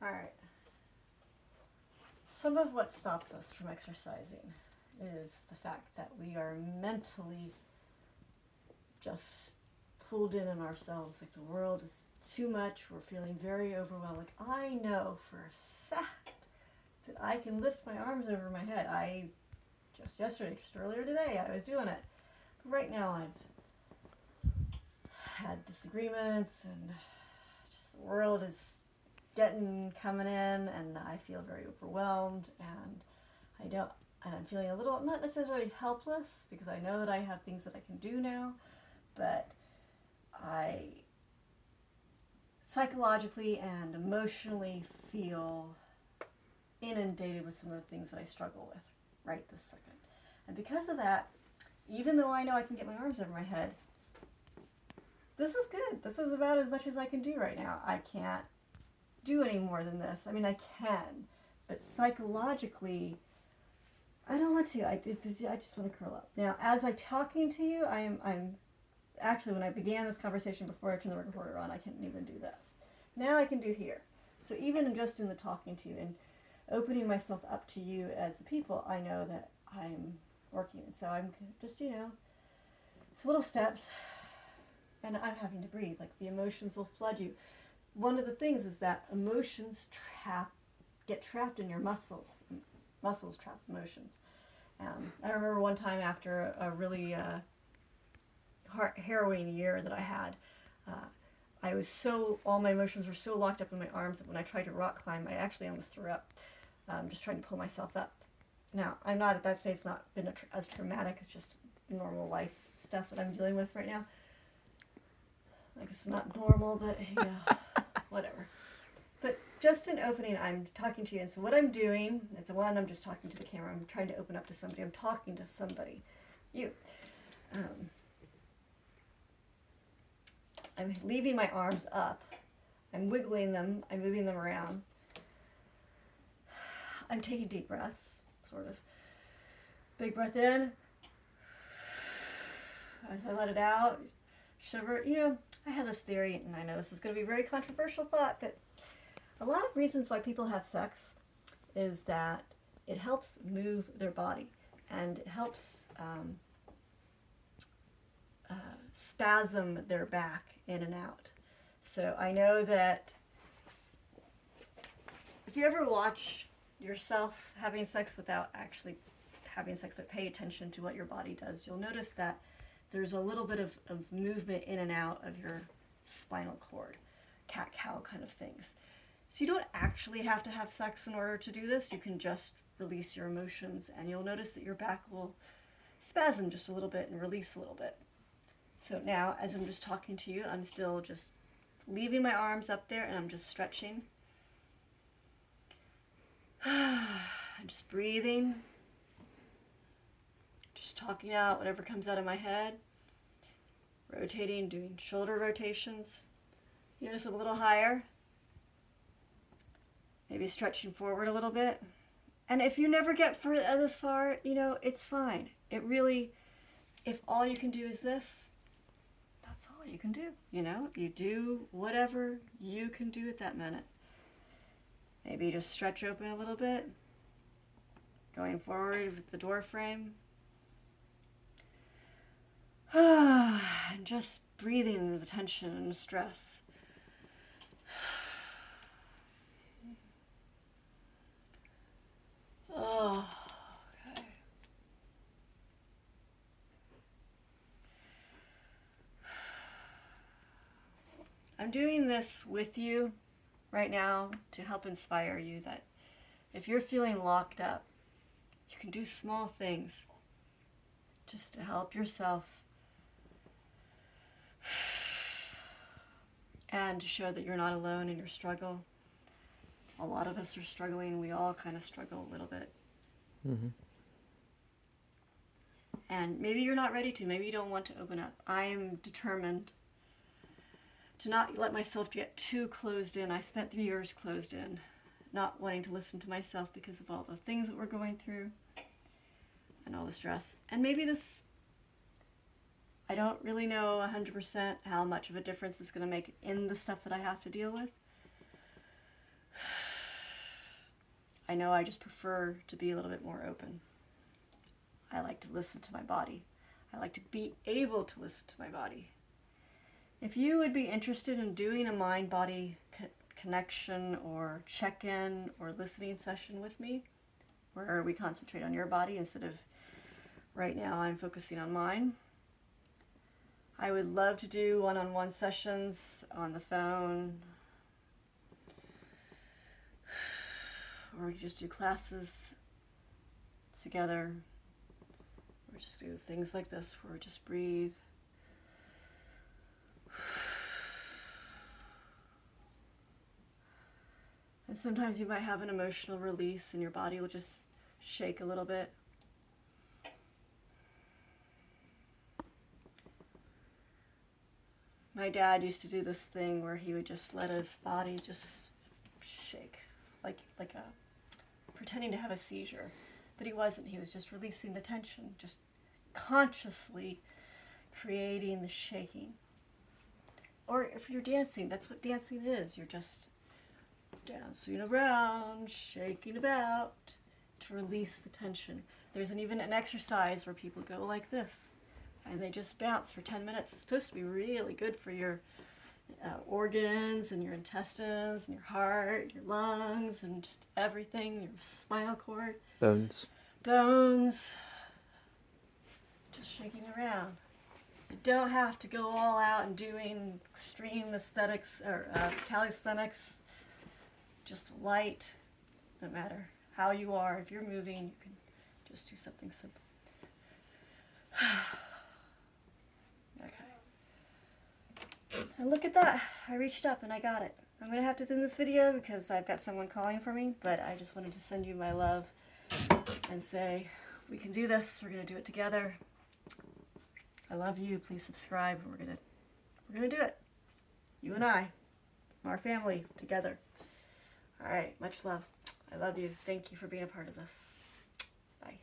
All right. Some of what stops us from exercising is the fact that we are mentally just pulled in ourselves. Like the world is too much. We're feeling very overwhelmed. Like I know for a fact that I can lift my arms over my head. Just earlier today, I was doing it. But right now I've had disagreements and just the world is coming in, and I feel very overwhelmed, and I'm feeling a little, not necessarily helpless, because I know that I have things that I can do now, but I psychologically and emotionally feel inundated with some of the things that I struggle with right this second. And because of that, even though I know I can get my arms over my head, this is good. This is about as much as I can do right now. I can't do any more than this. I mean, I can, but psychologically, I don't want to. I just want to curl up. Now, as I'm talking to you, I'm actually, when I began this conversation before I turned the recorder on, I couldn't even do this. Now I can do here. So even just in the talking to you and opening myself up to you as the people, I know that I'm working. And so I'm just, it's little steps, and I'm having to breathe. Like the emotions will flood you. One of the things is that emotions get trapped in your muscles. Muscles trap emotions. I remember one time after a really harrowing year that I had, all my emotions were so locked up in my arms that when I tried to rock climb, I actually almost threw up, just trying to pull myself up. Now, I'm not at that stage, it's not been as traumatic, it's just normal life stuff that I'm dealing with right now. Like, it's not normal, but, whatever. But just in opening, I'm talking to you, and so what I'm doing, it's one, I'm just talking to the camera, I'm trying to open up to somebody, I'm talking to somebody, you. I'm leaving my arms up, I'm wiggling them, I'm moving them around. I'm taking deep breaths, sort of. Big breath in, as I let it out, shiver. I have this theory, and I know this is going to be a very controversial thought, but a lot of reasons why people have sex is that it helps move their body, and it helps spasm their back in and out. So I know that if you ever watch yourself having sex without actually having sex, but pay attention to what your body does, you'll notice that there's a little bit of movement in and out of your spinal cord, cat-cow kind of things. So you don't actually have to have sex in order to do this. You can just release your emotions, and you'll notice that your back will spasm just a little bit and release a little bit. So now, as I'm just talking to you, I'm still just leaving my arms up there, and I'm just stretching. I'm just breathing. Just talking out whatever comes out of my head. Rotating, doing shoulder rotations. Just a little higher. Maybe stretching forward a little bit. And if you never get this far, it's fine. It really, if all you can do is this, that's all you can do. You do whatever you can do at that minute. Maybe just stretch open a little bit. Going forward with the door frame. And just breathing the tension and stress. Oh, okay. I'm doing this with you right now to help inspire you that if you're feeling locked up, you can do small things just to help yourself and to show that you're not alone in your struggle. A lot of us are struggling. We all kind of struggle a little bit. Mm-hmm. And maybe you're not ready to. Maybe you don't want to open up. I am determined to not let myself get too closed in. I spent years closed in, not wanting to listen to myself because of all the things that we're going through and all the stress. And maybe this, I don't really know 100% how much of a difference it's going to make in the stuff that I have to deal with. I know I just prefer to be a little bit more open. I like to listen to my body. I like to be able to listen to my body. If you would be interested in doing a mind-body connection or check-in or listening session with me, where we concentrate on your body instead of right now I'm focusing on mine, I would love to do one-on-one sessions on the phone, or we could just do classes together, or just do things like this where we just breathe. And sometimes you might have an emotional release and your body will just shake a little bit. My dad used to do this thing where he would just let his body just shake, like pretending to have a seizure. But he wasn't. He was just releasing the tension, just consciously creating the shaking. Or if you're dancing, that's what dancing is. You're just dancing around, shaking about to release the tension. There's even an exercise where people go like this, and they just bounce for 10 minutes. It's supposed to be really good for your organs and your intestines and your heart, your lungs, and just everything, your spinal cord. Bones. Just shaking around. You don't have to go all out and doing extreme aesthetics or calisthenics. Just light, no matter how you are. If you're moving, you can just do something simple. Okay. And look at that. I reached up and I got it. I'm going to have to end this video because I've got someone calling for me, but I just wanted to send you my love and say, we can do this. We're going to do it together. I love you. Please subscribe. We're going to do it. You and I, our family, together. All right. Much love. I love you. Thank you for being a part of this. Bye.